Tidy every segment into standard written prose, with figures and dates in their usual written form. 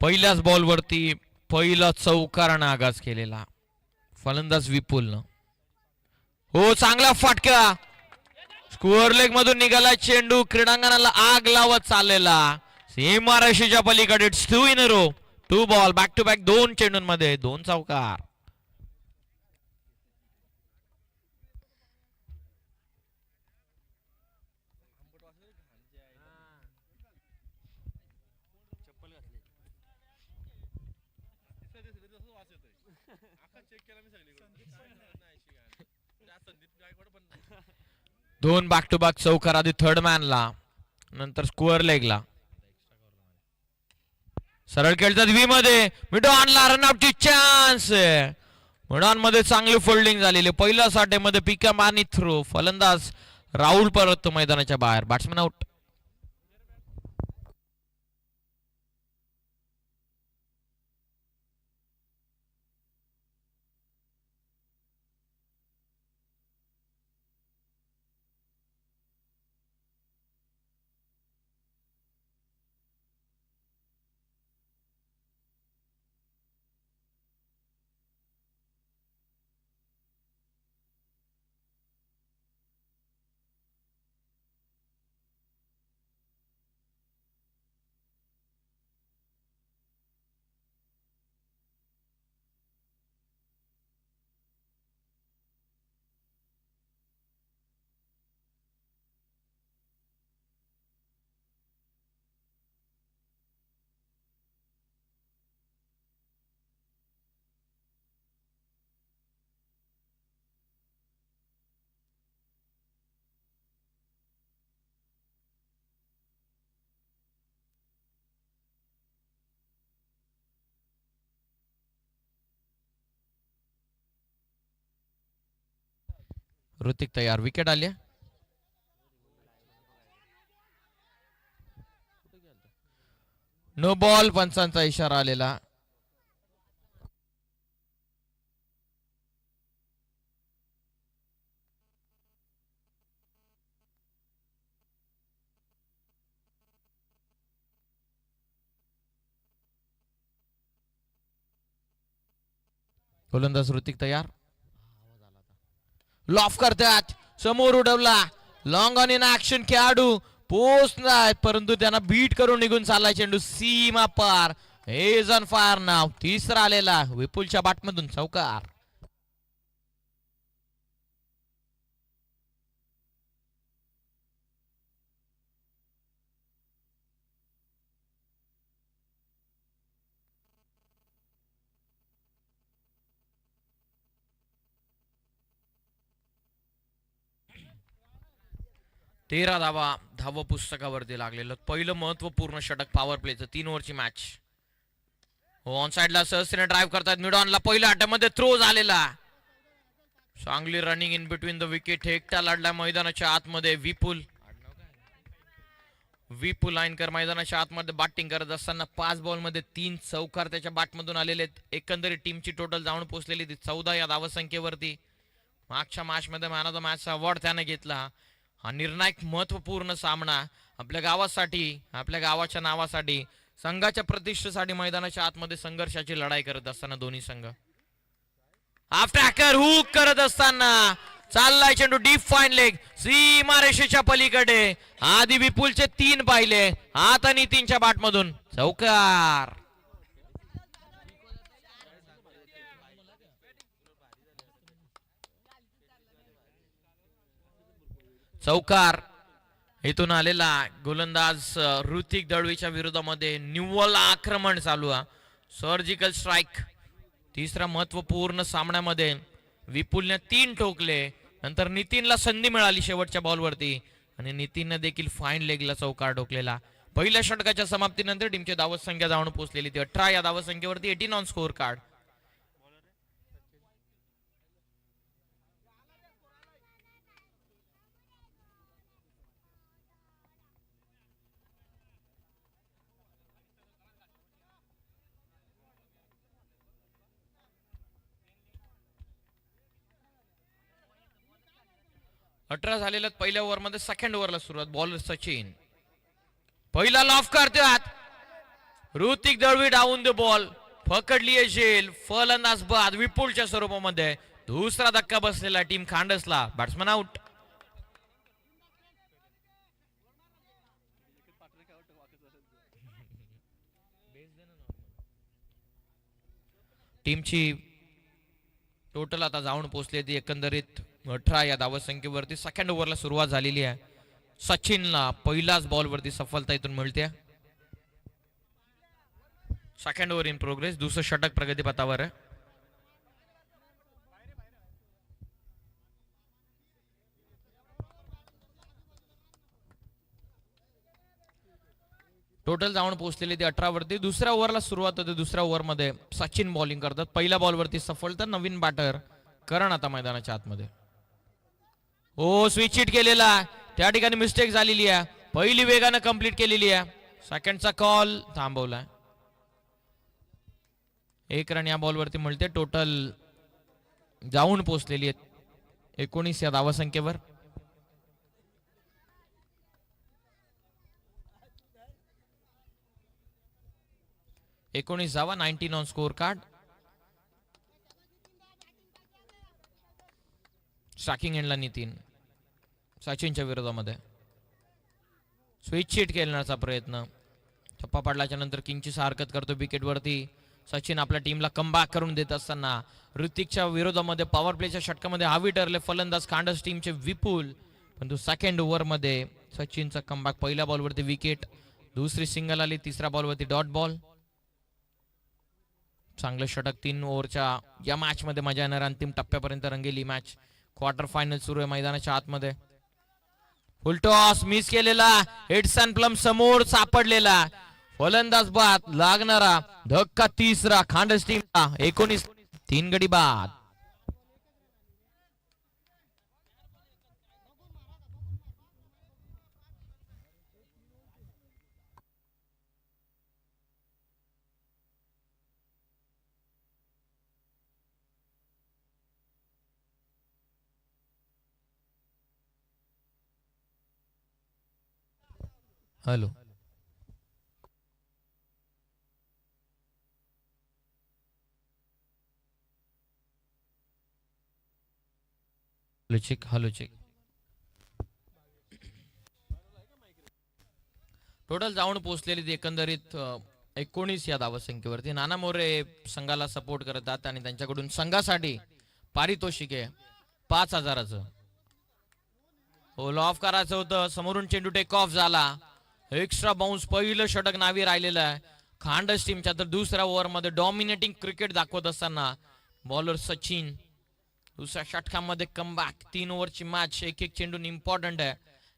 पहिल्याच बॉलवरती पहिला चौकारानं आगाज केलेला फलंदाज विपुलनं. हो चांगला फटका, स्कोअर लेग मधून निघाला चेंडू, क्रीडांगणाला आग लावत चाललेला. सीमारेषेच्या पलीकडे it's 2 in a row, 2 ball back to back, 2 चेंडूंमध्ये 2 चौकार. दोन बॅक टू बॅक चौकार, आधी थर्ड मॅनला नंतर स्कोअर लेगला. सरळ खेळतात व्ही मध्ये, मिडॉनला रनआउटची चान्स. मिडॉन मध्ये चांगली फोल्डिंग झालेली, पहिल्या साठेमध्ये पिकअप आणि थ्रो. फलंदाज राहुल परत मैदानाच्या बाहेर, बॅट्समॅन आउट. ऋतिक तयार, विकेट आली. नो बॉल, पंचांचा इशारा आलेला. गोलंदाज ऋतिक तयार, लॉफ करतात, समोर उडवला, लॉंग ऑन इन ऍक्शन. खेळाडू पोहोचलाय परंतु त्यांना बीट करून निघून चाललाय चेंडू सीमा पार. इज ऑन फायर नाव, तिसरा आलेला विपुलच्या बॅटमधून चौकार. तेरा धावा पुस्तकावरती लागलेलं पहिलं महत्वपूर्ण षटक पॉवर प्लेचं, 3 ओव्हरची मॅच. हो ऑन साइडला सहस्त्रीने ड्राईव्ह करतात, मिडॉनला पहिल्या अटॅकमध्ये थ्रो झालेला. चांगली running in between the wicket, एकटा लढला मैदानाच्या आतमध्ये विपुल लाईनकर मैदानाच्या आतमध्ये बॅटिंग करत असताना 5 बॉलमध्ये 3 चौकार त्याच्या बॅटमधून आलेले आहेत. एकंदरीत टीमची टोटल जाऊन पोहोचलेली ती 14 या धावसंख्येवरती. मागच्या मॅचमध्ये मॅन ऑफ द मॅचचा अवॉर्ड त्याने घेतला. हा निर्णायक महत्वपूर्ण सामना आपल्या गावासाठी, आपल्या गावाच्या नावासाठी, संघाच्या प्रतिष्ठेसाठी मैदानाच्या आतमध्ये संघर्षाची लढाई करत असताना दोन्ही संघ. आफ्टर हॅकर हुक करत असताना चाललाय चेंडू डीप फाईन लेग, सीमारेषेच्या पलीकडे. आधी विपुलचे 3 पाहिले, आता नितीनच्या बॅटमधून चौकार. चौकार इथून आलेला. गोलंदाज ऋतिक दळवीच्या विरोधामध्ये निव्वळ आक्रमण चालू आहे, सर्जिकल स्ट्राईक. तिसऱ्या महत्वपूर्ण सामन्यामध्ये विपुलने 3 ठोकले, नंतर नितीनला संधी मिळाली शेवटच्या बॉलवरती आणि नितीनने देखील फाईन लेगला चौकार ठोकलेला. पहिल्या षटकाच्या समाप्तीनंतर टीमची धावसंख्या जाऊन पोहोचलेली ती 18 या धावसंख्येवरती, 18 ऑन स्कोर कार्ड. अठरा झालेल्या पहिल्या ओव्हरमध्ये सेकंड ओव्हरला सुरुवात. बॉलर सचिन पहिला लॉफ करतात, Hrithik Dalvi down the ball, पकडली आहे झेल. फलंदाज बाद विपुलच्या स्वरूपामध्ये. दुसरा धक्का बसलेला टीम खांडसला. Batsman out. टीमची टोटल आता जाऊन पोहोचली ती एकंदरीत 18 या धावसंख्येवरती. सेकंड ओव्हरला सुरुवात झालेली आहे. सचिनला पहिलाच बॉलवरती सफलता इथून मिळते. Second over in progress. दुसरं षटक प्रगतीपथावर आहे. टोटल जाऊन पोहोचलेली ती 18 वरती. दुसऱ्या ओव्हरला सुरुवात होते. दुसऱ्या ओव्हरमध्ये सचिन बॉलिंग करतात. पहिल्या बॉलवरती सफलता. नवीन बॅटर करण आता मैदानाच्या आतमध्ये. ओ स्विच हिट केलेला, त्या ठिकाणी मिस्टेक झालेली आहे. पहिली वेगानं कंप्लीट केलेली आहे. सेकंडचा कॉल थांबवलाय. 1 रन या बॉलवरती मिळते. टोटल जाऊन पोहोचलेली आहेत 19 या धावसंख्येवर. एकोणीस धावा, 19 ऑन स्कोर कार्ड. स्ट्रायकिंग एंडला नितीन सचिनच्या विरोधामध्ये. स्विच हिट खेळण्याचा प्रयत्न. छप्पा पडल्याच्या नंतर किंचित हरकत करतो विकेटवरती. सचिन आपल्या टीमला कमबॅक करून देत असताना ऋतिकच्या विरोधामध्ये पॉवर प्लेच्या षटकामध्ये हवी ठरले फलंदाज खांडस टीमचे विपुल. परंतु सेकंड ओव्हरमध्ये सचिनचा कमबॅक. पहिल्या बॉलवरती विकेट, दुसरी सिंगल आली. तिसऱ्या बॉलवरती डॉट बॉल. चांगलं षटक. 3 ओव्हरच्या या मॅच मध्ये मजा येणार. अंतिम टप्प्यापर्यंत रंगेली मॅच. क्वार्टर फायनल सुरू आहे मैदानाच्या आतमध्ये. फुल टॉस मिस केलेला. हिट्स अँड प्लम समोर सापडलेला. फलंदाज बाद. लागणारा धक्का तिसरा खांडस टीमला. 19 3 गडी बाद. Hello check. Hello check. Total जाऊन पोहोचलेली एकंदरीत 19 या धावसंख्येवरती. नाना मोरे संघाला सपोर्ट करतात आणि त्यांच्याकडून संघासाठी पारितोषिक आहे 5,000चं. होल ऑफ करायचं होतं. समोरून चेंडू टेक ऑफ झाला. Extra bounce. पहिलं षटक नावी राहिलेलं आहे खांडस टीमच्या. तर दुसऱ्या ओव्हरमध्ये डॉमिनेटिंग क्रिकेट दाखवत असताना बॉलर सचिन. दुसऱ्या षटकामध्ये कमबॅक. 3 ओव्हरची मॅच. एक चेंडून इम्पॉर्टंट आहे.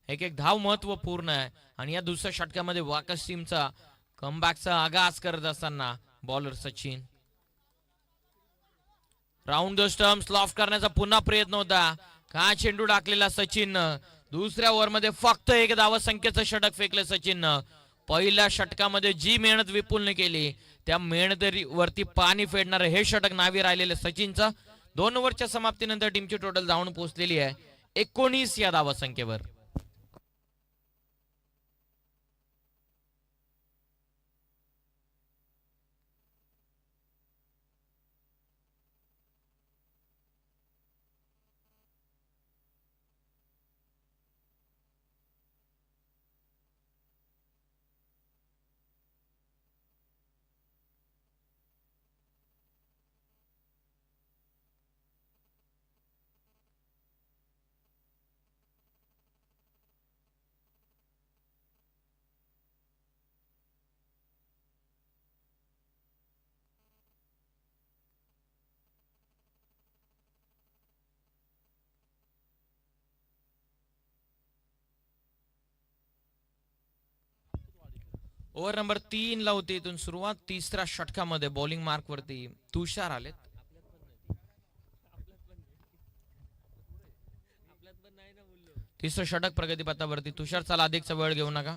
एक धाव महत्वपूर्ण आहे. आणि या दुसऱ्या षटकामध्ये वाकस टीमचा कमबॅकचा आगाज करत असताना bowler Sachin. Round the stumps. Loft करण्याचा पुन्हा प्रयत्न होता. का चेंडू टाकलेला सचिन. दुसऱ्या ओव्हरमध्ये फक्त 1 धावसंख्येचं षटक फेकलं सचिननं. पहिल्या षटकामध्ये जी मेहनत विपुलने केली त्या मेहनतीवरती पाणी फेडणार हे षटक नावी राहिलेलं सचिनचं. 2 ओव्हरच्या समाप्तीनंतर टीमची टोटल जाऊन पोहोचलेली आहे 19 या धावसंख्येवर. ओव्हर नंबर 3 ला होती इथून सुरुवात. तिसऱ्या षटकामध्ये बॉलिंग मार्क वरती तुषार आलेत. तिसरं षटक प्रगतीपथावरती. तुषार चला अधिकचा वेळ घेऊ नका.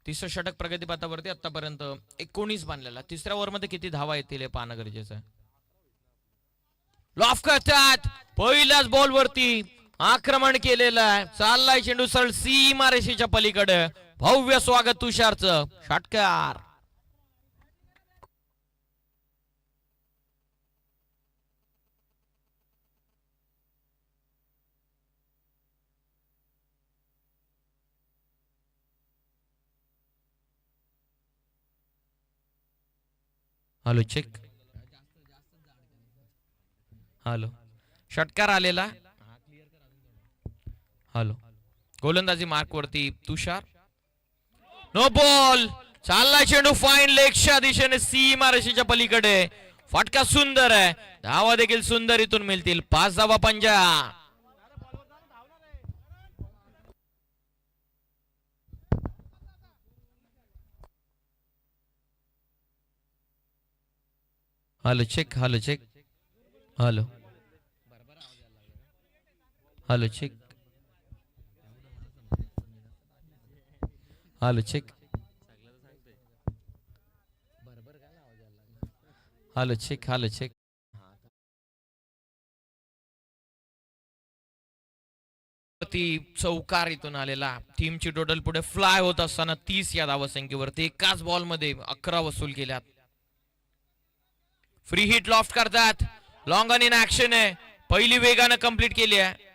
तिसरं षटक प्रगतीपथावरती. आतापर्यंत 19 बांधलेला. तिसऱ्या ओव्हरमध्ये किती धावा येतील हे पाहणं गरजेचं आहे. लॉफ करतात पहिल्याच बॉलवरती. आक्रमण केलेलं आहे. चाललाय चेंडू सरळ सीमा रेषेच्या पलीकडे. भव्य स्वागत तुषारचं. षटकार. Hello check. हॅलो षटकार आलेला. हॅलो गोलंदाजी मार्क वरती तुषार. No ball. चालला चेंडू फाईन लेगच्या दिशेने सीमा रेषेच्या पलीकडे. फटका सुंदर आहे. धावा देखील सुंदर इथून मिळतील. 5 धावा पंजा. Hello check. Hello check. Hello hello check. Hello check. Hello check. Hello check. चौकार इथून आलेला. टीमची टोटल पुढे फ्लाय होत असताना 30 या धावसंख्येवरती एकाच बॉल मध्ये 11 वसूल केल्यात. फ्री हिट लॉफ्ट करतात. लॉंग ऑन इन ऍक्शन आहे. पहिली वेगानं कंप्लीट केली आहे.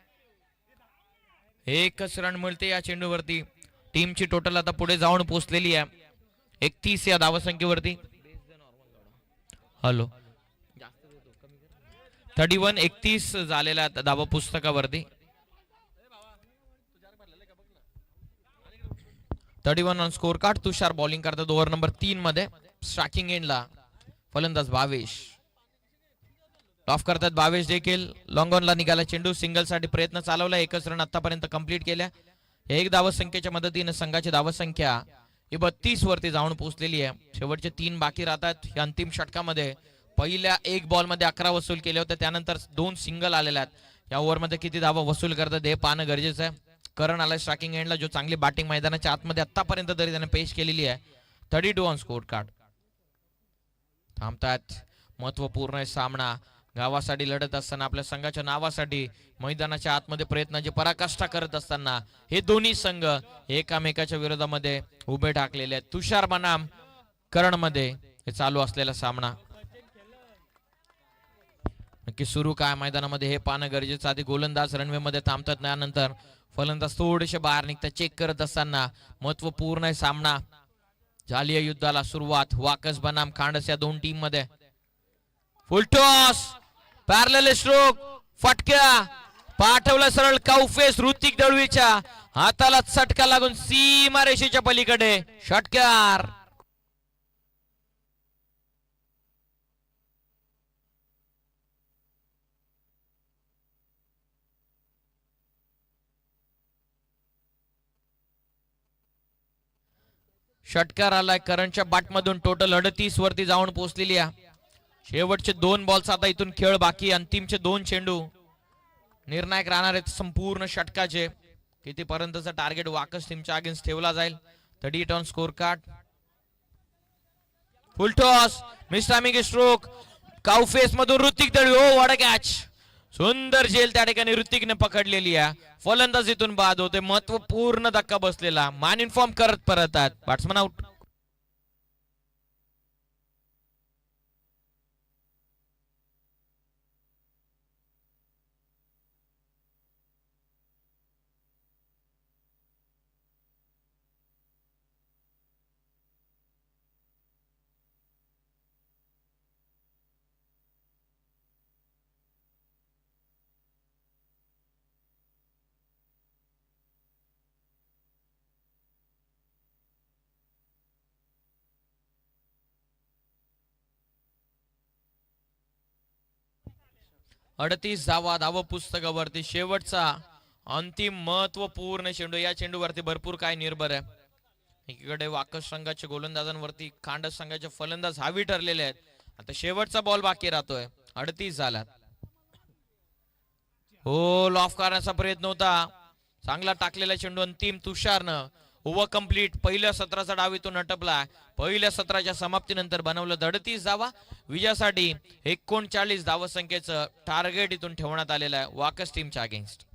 एकच रन मिळते या चेंडूवरती. टीमची टोटल आता पुढे जाऊन पोहोचलेली आहे 31 या धावसंख्येवरती. हॅलो 31 झालेल्या धावा पुस्तकावरती. 31 on score card. Tushar bowling करतात ओव्हर नंबर 3 मध्ये. स्ट्रायकिंग एंडला फलंदाज भावेश. ऑफ करतात भावेश देखील. लॉंग ऑनला निघाला चेंडू. सिंगल साठी प्रयत्न चालवला. एकच रन आतापर्यंत कंप्लीट केल्या. एक धावसंख्येच्या मदतीने संघाची धावसंख्या ही 32 वरती जाऊन पोहोचलेली आहे. शेवटचे 3 बाकी राहतात. या अंतिम षटकामध्ये पहिल्या 1 बॉल मध्ये 11 वसूल केले होते. त्यानंतर 2 सिंगल आलेल्या आहेत. या ओव्हर मध्ये किती धावा वसूल करतात हे पाहणं गरजेचं आहे. करण आलाय स्ट्रायकिंग एंडला, जो चांगली बॅटिंग मैदानाच्या आतमध्ये आतापर्यंत तरी त्याने पेश केलेली आहे. 32 ऑन स्कोर कार्ड. थांबतात. महत्वपूर्ण सामना. गावासाठी लढत असताना, आपल्या संघाच्या नावासाठी मैदानाच्या आतमध्ये प्रयत्नाची पराकाष्ठा करत असताना हे दोन्ही संघ एकामेकाच्या विरोधामध्ये उभे ठाकलेले आहेत. तुषार बनाम करण मध्ये हे चालू असलेला सामना. नक्की सुरू काय मैदानामध्ये हे पाहणं गरजेचं. आधी गोलंदाज रनवे मध्ये थांबतात. त्यानंतर फलंदाज थोडेसे बाहेर निघतात. चेक करत असताना महत्वपूर्ण सामना. झाली युद्धाला सुरुवात. वाकस बनाम खांडस या दोन टीम मध्ये. Full toss. Parallel stroke. फटक्या पाठवला सरळ काउफेस. ऋतिक दळवीच्या हाताला चटका लागून सीमा रेषेच्या पलीकडे. षटकार. षटकार आलाय. करणच्या बॅटमधून टोटल 38 वरती जाऊन पोहोचलेली आहे. शेवटचे 2 बॉल्स आता इथून खेळ बाकी. अंतिमचे 2 चेंडू निर्णायक राहणार आहेत संपूर्ण षटकाचे. कितीपर्यंतचा टार्गेट वाकस टीमच्या अगेन्स्ट ठेवला जाईल. 38 on score card. Full toss. Mistiming stroke. काउफेस मधून Hrithik Dalvi. Oh what a catch. सुंदर झेल त्या ठिकाणी ऋतिकने पकडलेली आहे. फलंदाज इथून बाद होते. महत्वपूर्ण धक्का बसलेला. मॅन इन्फॉर्म करत परतात. Batsman out. अडतीस धाव पुस्तकावरती. शेवटचा अंतिम महत्वपूर्ण चेंडू. या चेंडूवरती भरपूर काय निर्भर आहे. एकीकडे वाकस संघाच्या गोलंदाजांवरती खांडस संघाचे फलंदाज हावी ठरलेले आहेत. आता शेवटचा बॉल बाकी राहतोय. 38 झाला. हो लॉफ करण्याचा प्रयत्न होता. चांगला टाकलेला चेंडू अंतिम तुषारनं. Over complete. पहिल्या सत्राचा डाव इथून अटपला. पहिल्या सत्राच्या समाप्तीनंतर बनवलं 38 धावा. विजयासाठी 39 धावसंख्येचं टार्गेट इथून ठेवण्यात आलेलं आहे वाकस टीमच्या अगेन्स्ट.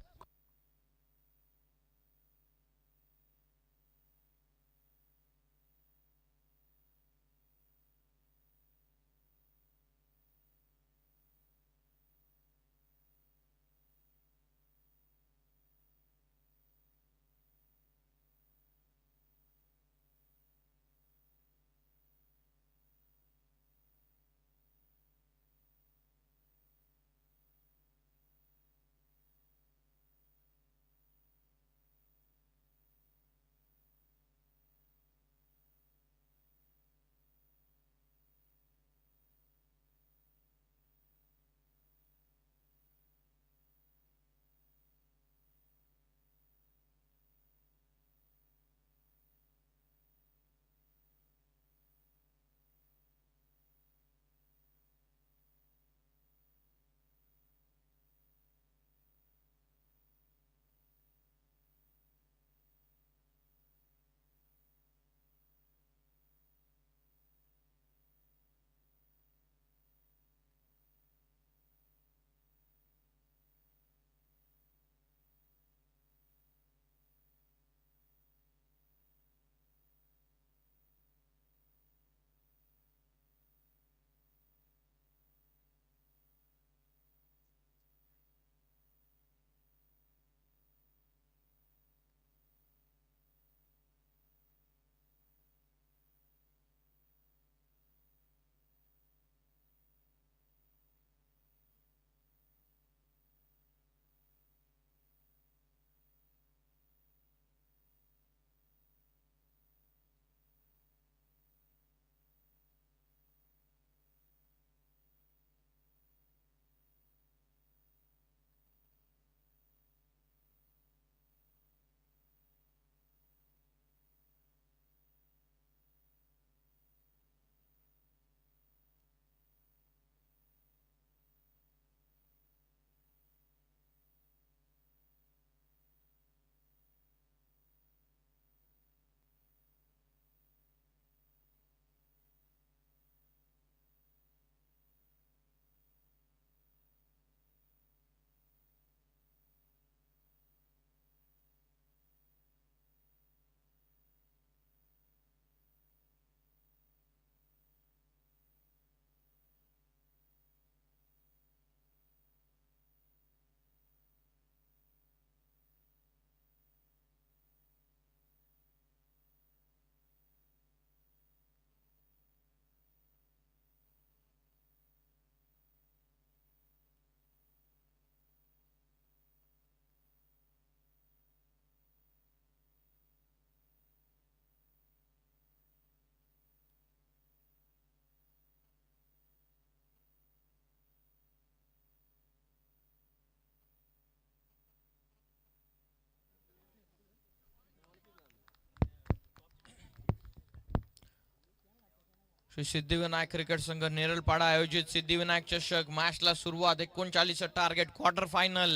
श्री सिद्धिविनायक क्रिकेट संघ नेरळपाडा आयोजित सिद्धिविनायक चषक मॅचला सुरुवात 39 टार्गेट क्वार्टर फायनल.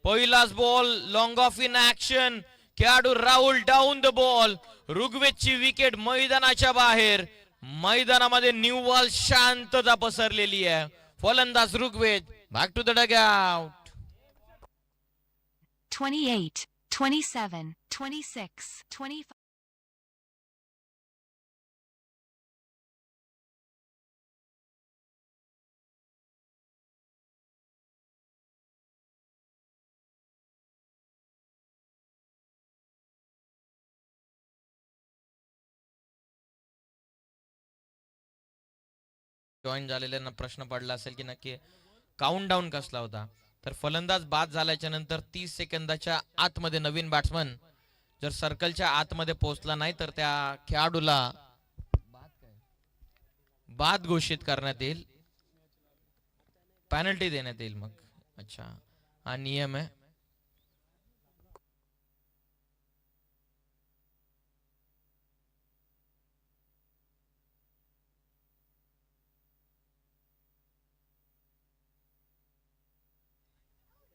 पहिलाच ball long off in action. खेळाडू राहुल डाऊन द बॉल. ऋग्वेदची विकेट मैदानाच्या बाहेर. मैदानामध्ये निव्वळ शांतता पसरलेली आहे. फलंदाज Rugved back to the dugout. 28, 27, 26, 25. Join झालेल्यांना प्रश्न पडला असेल की नक्की काउंट डाऊन कसला होता. तर फलंदाज बाद झाल्याच्या नंतर 30 सेकंदाच्या आतमध्ये नवीन बॅट्समन जर सर्कलच्या आतमध्ये पोहोचला नाही तर त्या खेळाडूला बाद घोषित करण्यात येईल. पेनल्टी देण्यात येईल. मग अच्छा हा नियम आहे.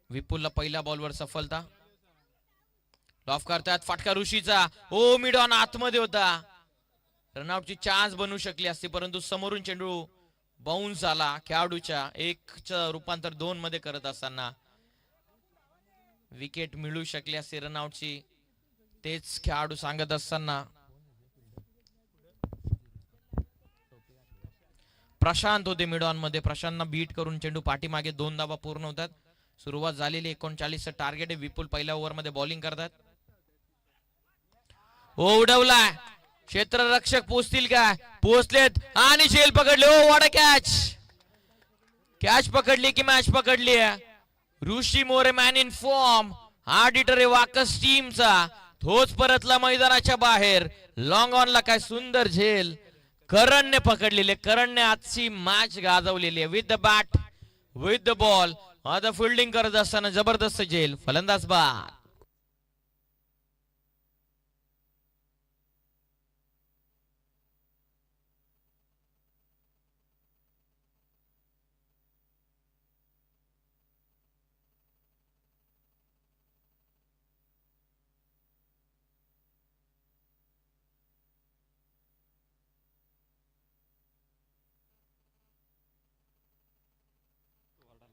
विपुलला पहिल्या बॉलवर सफलता. लॉफ करतात फटका ऋषीचा. ओ मिडॉन आतमध्ये होता. रनआउटची चान्स बनू शकली असती परंतु समोरून चेंडू बाउन्स झाला. खेळाडूच्या 1चं रूपांतर 2 मध्ये करत असताना विकेट मिळू शकली असती रनआउटची. तेच खेळाडू सांगत असताना प्रशांत होते मिडॉन मध्ये. प्रशांतना बीट करून चेंडू पाठीमागे 2 धावा पूर्ण होतात. सुरुवात झालेली 39 टार्गेट आहे. विपुल पहिल्या ओव्हर मध्ये बॉलिंग करतात. उडवलाय. क्षेत्ररक्षक पोहोचतील का? पोहोचलेत आणि झेल पकडले. ओ व्हॉट अ कॅच. कॅच पकडली की मॅच पकडली आहे. ऋषी मोरे मॅन इन फॉर्म. हा डिटर आहे वाकस टीमचा. तोच परतला मैदानाच्या बाहेर. लॉंग ऑन ला काय सुंदर झेल करणने पकडलेले. करणने आजची मॅच गाजवलेली आहे. With the bat with the ball. आता फिल्डिंग करत असताना जबरदस्त झेल. फलंदाज बाद.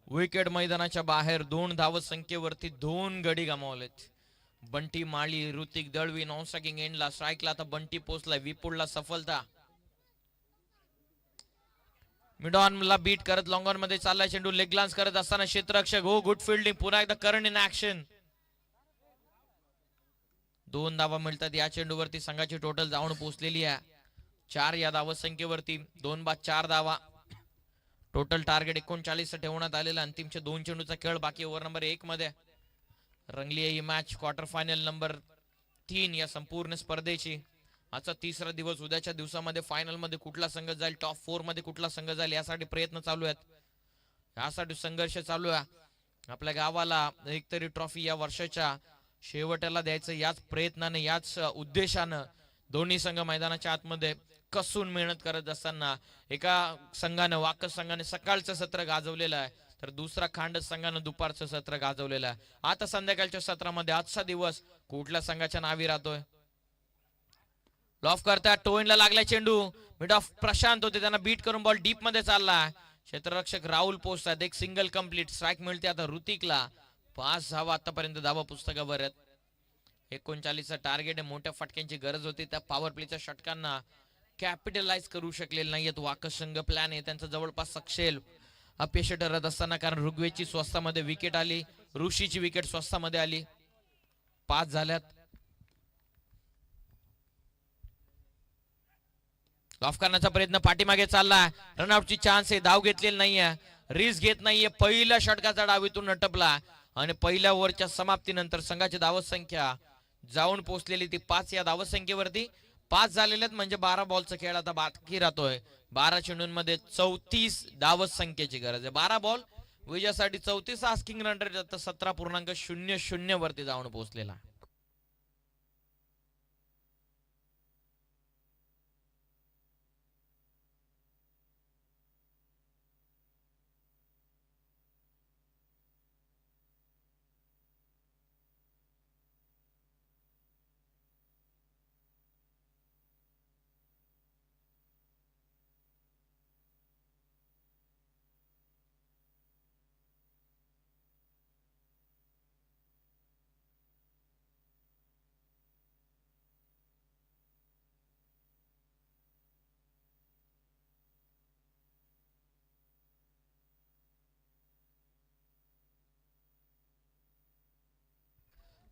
विकेट मैदानाच्या बाहेर. 2 धाव संख्येवरती 2 गडी गमावलेत. बंटी माळी ऋतिक दळवी नॉन स्ट्रायकिंग एंडला. स्ट्राईकला आता बंटी पोचलाय. विपुलला सफलता. मिडॉनला बीट करत लॉंग ऑन मध्ये चाललाय चेंडू. लेग ग्लान्स करत असताना क्षेत्ररक्षक. हो गुड फिल्डिंग. पुन्हा एकदा करण इन ऍक्शन. 2 धावा मिळतात या चेंडूवरती. संघाची टोटल जाऊन पोहोचलेली आहे 4 या धाव संख्येवरती. 2 बाद 4 धावा. टोटल टार्गेट 39 ठेवण्यात आलेला. अंतिमचे 2 चेंडूचा खेळ बाकी. ओव्हर नंबर 1 मध्ये रंगली आहे ही मॅच. क्वार्टर फायनल नंबर 3 या संपूर्ण स्पर्धेची. आजचा 3रा दिवस. उद्याच्या दिवसामध्ये फायनल मध्ये कुठला संघ जाईल, टॉप 4 मध्ये कुठला संघ जाईल यासाठी प्रयत्न चालू आहेत. यासाठी संघर्ष चालू आहे. आपल्या गावाला एकतरी ट्रॉफी या वर्षाच्या शेवटाला द्यायचं याच प्रयत्नाने याच उद्देशानं दोन्ही संघ मैदानाच्या आतमध्ये कसून मेहनत करत असताना एका संघाने वाकस संघाने सकाळचं सत्र गाजवलेलं आहे तर दुसरा खांड संघाने दुपारचं सत्र गाजवलेलं आहे. आता संध्याकाळच्या सत्रामध्ये आजचा दिवस कुठल्या संघाच्या नावी राहतोय. लॉफ करतात. टोइनला लागलाय चेंडू. मिड ऑफ प्रशांत होते. त्यांना बीट करून बॉल डीप मध्ये चालला. क्षेत्ररक्षक राहुल पोहोचतात. एक सिंगल कंप्लीट. स्ट्राईक मिळते आता ऋतिकला. 5 धावा आतापर्यंत धावा पुस्तकावर आहेत. 39चं टार्गेट आहे. मोठ्या फटक्यांची गरज होती. त्या पॉवर प्लेच्या षटकांना कॅपिटलाइज करू शकलेले नाहीयेत वाकस संघ. प्लॅन आहे त्यांचा जवळपास सक्षेल अपयश ठरत असताना कारण ऋग्वेदची स्वस्तामध्ये विकेट आली. ऋषीची विकेट स्वस्तामध्ये आली. 5 झाल्यात. लॉफ करण्याचा प्रयत्न पाठीमागे चालला. रनआउटची चान्स आहे. धाव घेतलेली नाहीये. रिस्क घेत नाहीये. पहिल्या षटकाचा डावीतून नटपला आणि पहिल्या ओव्हरच्या समाप्तीनंतर संघाची धाव संख्या जाऊन पोहोचलेली ती 5 या धाव संख्येवरती. 5 झालेले म्हणजे 12 बॉलचा खेळ आता बाकी राहतोय. 12 चेंडूंमध्ये 34 धाव संख्येची गरज आहे. 12 बॉल विजयासाठी 34 आस्किंग रन रेट आता 17.00 वरती जाऊन पोहोचलेला.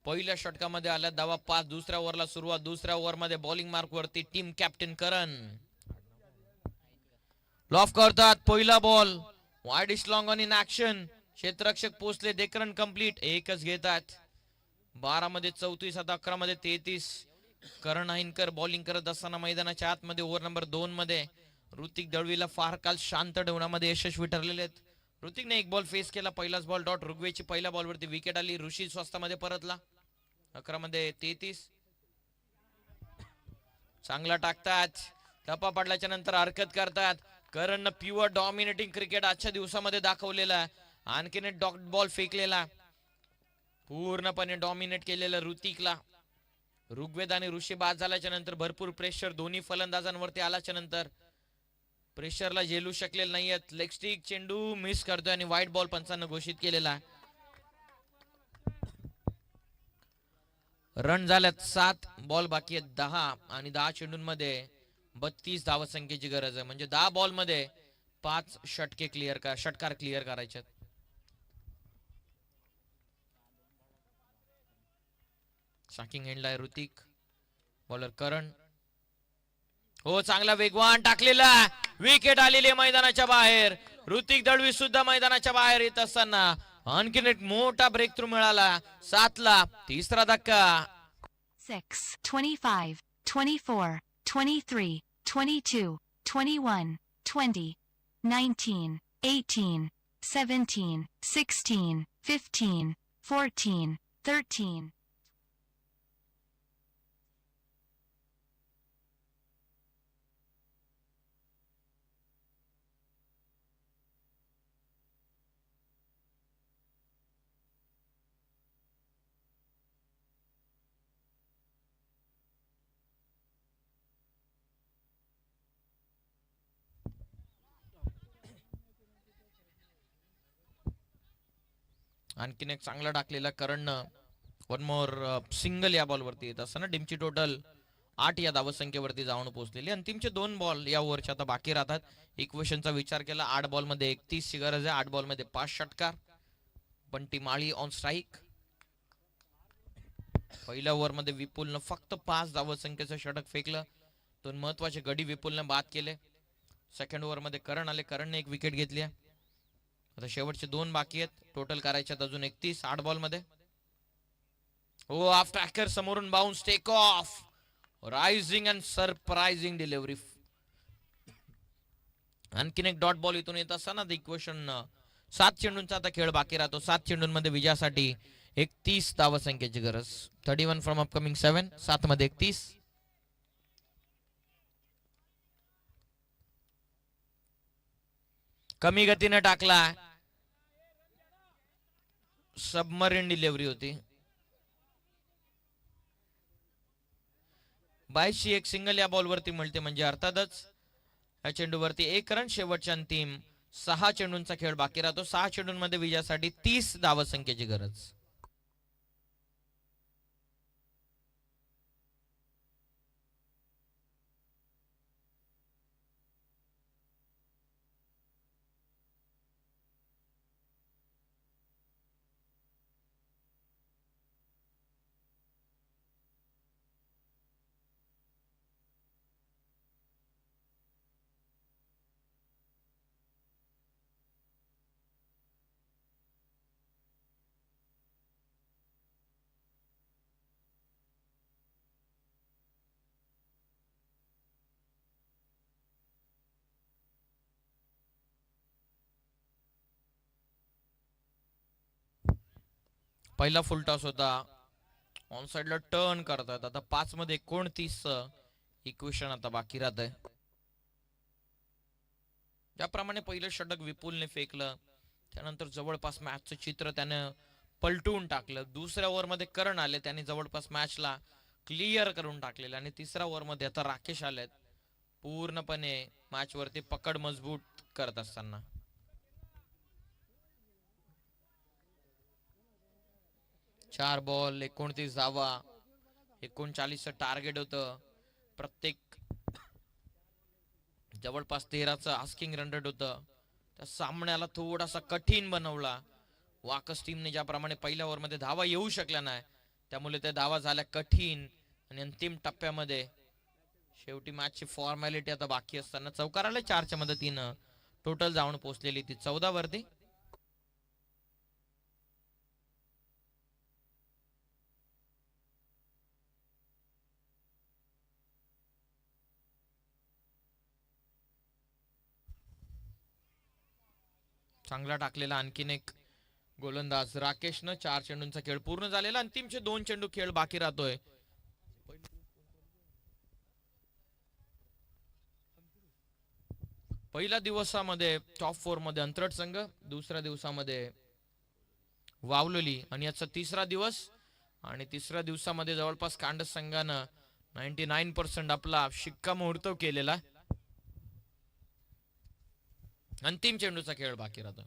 पहिल्या षटकामध्ये आल्या धावा 5. दुसऱ्या ओव्हरला सुरुवात. दुसऱ्या ओव्हरमध्ये बॉलिंग मार्क वरती टीम कॅप्टन करण लॉफ करतात. पहिला ball wide is long on in action. क्षेत्ररक्षक पोहोचले. देखरण कंप्लीट. एकच घेतात. 12 मध्ये 34 आता 11 मध्ये 33. करण हाईनकर बॉलिंग करत असताना मैदानाच्या आतमध्ये ओव्हर नंबर 2 मध्ये ऋतिक दळवीला फार काल शांत ठेवण्यामध्ये यशस्वी ठरलेले आहेत. ऋतिकने एक बॉल फेस केला. पहिलाच बॉल डॉट. ऋग्वेची पहिल्या बॉलवरती विकेट आली. ऋषी स्वस्तामध्ये परतला. 11 मध्ये 33. चांगला टाकतात. टप्पा पडल्याच्या नंतर हरकत करतात. करणनं प्युअर डॉमिनेटिंग क्रिकेट आजच्या दिवसामध्ये दाखवलेला. आणखीन एक डॉट बॉल फेकलेला. पूर्णपणे डॉमिनेट केलेलं ऋतिकला. ऋग्वेद आणि ऋषी बाद झाल्याच्या नंतर भरपूर प्रेशर दोन्ही फलंदाजांवरती आल्याच्या नंतर प्रेशरला झेलू शकलेले नाहीयेत. लेग स्टिक चेंडू मिस करतोय आणि व्हाईट बॉल पंचांना घोषित केलेला. रन झाल्यात 7. बॉल बाकी आहेत 10 आणि 10 चेंडूंमध्ये 32 धावसंख्येची गरज आहे. म्हणजे 10 बॉल मध्ये 5 षटकार क्लिअर करायचे. शॉकिंग एंडला आहे ऋतिक. बॉलर करण. हो चांगला वेगवान टाकलेला. विकेट आलेली मैदानाच्या बाहेर. ऋतिक दळवी सुद्धा मैदानाच्या बाहेर येत असताना आणखीन एक मोठा ब्रेक थ्रू मिळाला. 7 ला तिसरा धक्का. 6, 25, 24, 23, 22, 21, 20, 19, 18, 17, 16, 15, 14, 13. आणखीन एक चांगला टाकलेला करणनं. वन मोर सिंगल या बॉलवरती येत असताना टीमची टोटल 8 या धावसंख्येवरती जाऊन पोहोचलेली. अंतिमचे 2 बॉल या ओव्हरचे आता बाकी राहतात. इक्वेशनचा विचार केला 8 बॉल मध्ये 31 ची गरज आहे. 8 बॉल मध्ये 5 षटकार. बंटी माळी ऑन स्ट्राईक. पहिल्या ओव्हर मध्ये विपुलनं फक्त 5 धावसंख्येचं षटक फेकलं. 2 महत्वाचे गडी विपुलनं बाद केले. सेकंड ओव्हर मध्ये करण आले. करणने एक विकेट घेतली. आता शेवटचे 2 बाकी आहेत. टोटल करायचे अजून 31 8 बॉल मध्ये. हो ऑफ ट्रॅकर समोरून bounce take off. Rising and surprising delivery. आणखीन एक डॉट बॉल इथून येत असताना इक्वेशन 7 चेंडूंचा आता खेळ बाकी राहतो. 7 चेंडूंमध्ये विजयासाठी 31 धावसंख्येची गरज. 31 फ्रॉम अपकमिंग 7. 7 मध्ये 31. कमी गतीने टाकला. सबमरीन डिलिव्हरी होती. 22 ची एक सिंगल या बॉलवरती मिळते. म्हणजे अर्थातच या चेंडूवरती 1 रन. शेवटच्या अंतिम 6 चेंडूंचा खेळ बाकी राहतो. 6 चेंडूंमध्ये विजयासाठी 30 धावसंख्येची गरज. पहिला फुल टॉस होता. ऑन साइडला टर्न करतात. आता 5 मध्ये 29 इक्वेशन आता बाकी राहत आहे. ज्याप्रमाणे पहिलं षटक विपुलने फेकलं त्यानंतर जवळपास मॅचचं चित्र त्याने पलटून टाकलं. दुसऱ्या ओव्हर मध्ये करण आले. त्याने जवळपास मॅचला क्लिअर करून टाकलेलं. आणि तिसऱ्या ओव्हर मध्ये आता राकेश आलेत पूर्णपणे मॅच वरती पकड मजबूत करत असताना. 4 बॉल 29 धावा. 39चं टार्गेट होतं. प्रत्येक जवळपास 13चं आस्किंग रन रेट होतं. त्या सामन्याला थोडासा कठीण बनवला. वाकस टीमने ज्याप्रमाणे पहिल्या ओव्हर मध्ये धावा येऊ शकल्या नाही त्यामुळे त्या धावा झाल्या कठीण आणि अंतिम टप्प्यामध्ये शेवटी मॅचची फॉर्मॅलिटी आता बाकी असताना चौकाराला 4च्या मदतीनं टोटल जाऊन पोहोचलेली ती 14 वरती. चांगला टाकलेला आणखीन एक गोलंदाज राकेशनं. 4 चेंडूंचा खेळ पूर्ण झालेला. अंतिमचे 2 चेंडू खेळ बाकी राहतोय. पहिल्या दिवसामध्ये टॉप 4 मध्ये अंतरट संघ, दुसऱ्या दिवसामध्ये वावलोली आणि याचा तिसरा दिवस. आणि तिसऱ्या दिवसामध्ये जवळपास कांडस संघानं 99% आपला शिक्कामोर्तब केलेला. अंतिम चेंडूचा खेळ बाकी राहतो.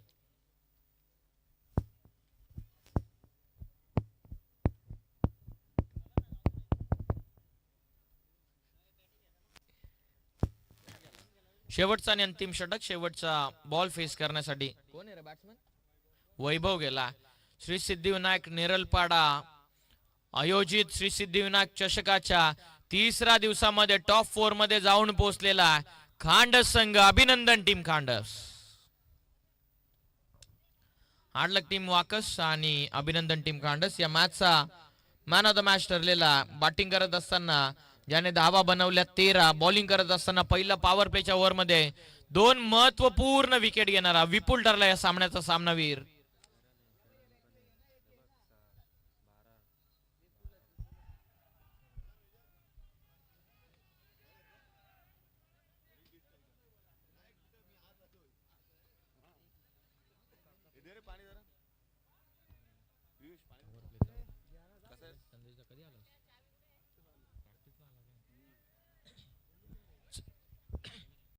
शेवटचा आणि अंतिम षटक. शेवटचा बॉल फेस करण्यासाठी कोण आहे रे बॅट्समन? वैभव गेला. श्री सिद्धिविनायक नेरलपाडा आयोजित श्री सिद्धिविनायक चषकाच्या तिसऱ्या दिवसामध्ये टॉप 4 मध्ये जाऊन पोहोचलेला खांडस संघ. अभिनंदन टीम खांडस. हार्डलक टीम वाकस आणि अभिनंदन टीम खांडस. या मॅचचा मॅन ऑफ द मॅच ठरलेला. बॅटिंग करत असताना ज्याने धावा बनवल्या 13, बॉलिंग करत असताना पहिला पॉवर प्लेच्या ओव्हर मध्ये 2 महत्वपूर्ण विकेट घेणारा विपुल ठरला या सामन्याचा सामनावीर.